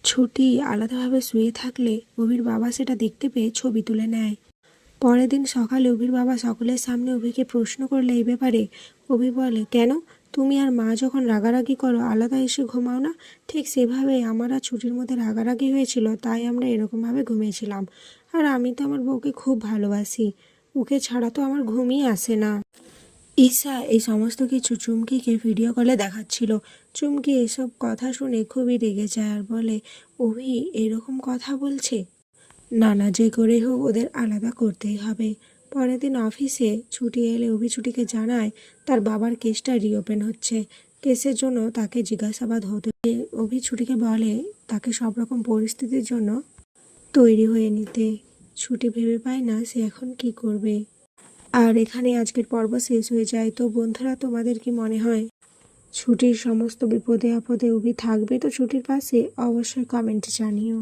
ছুটি আলাদাভাবে শুয়ে থাকলে অভির বাবা সেটা দেখতে পেয়ে ছবি তুলে নেয়। পরের দিন সকালে অভির বাবা সকলের সামনে অভিকে প্রশ্ন করলে এই ব্যাপারে। অভি বলে, কেন তুমি আর মা যখন রাগারাগি করো আলাদা এসে ঘুমাও না? ঠিক সেভাবেই আমার আর ছুটির মধ্যে রাগারাগি হয়েছিল, তাই আমরা এরকমভাবে ঘুমিয়েছিলাম। আর আমি তো আমার বউকে খুব ভালোবাসি, ওকে ছাড়া তো আমার ঘুমই আসে না। ঈশা এই সমস্ত কিছু চুমকিকে ভিডিও কলে দেখাচ্ছিল। চুমকি এসব কথা শুনে খুবই রেগে যায় আর বলে, অভি এরকম কথা বলছে, না না যে করেই হোক ওদের আলাদা করতেই হবে। পরের দিন অফিসে ছুটি এলে অভি ছুটিকে জানায় তার বাবার কেসটা রিওপেন হচ্ছে। কেসের জন্য তাকে জিজ্ঞাসাবাদ হতে অভি ছুটিকে বলে তাকে সব রকম পরিস্থিতির জন্য তৈরি হয়ে নিতে। ছুটি ভেবে পায় না সে এখন কি করবে। আর এখানে আজকের পর্ব শেষ হয়ে যায়। তো বন্ধুরা, তোমাদের কি মনে হয় ছুটির সমস্ত বিপদে আপদে অভি থাকবে তো ছুটির পাশে? অবশ্যই কমেন্টে জানিও।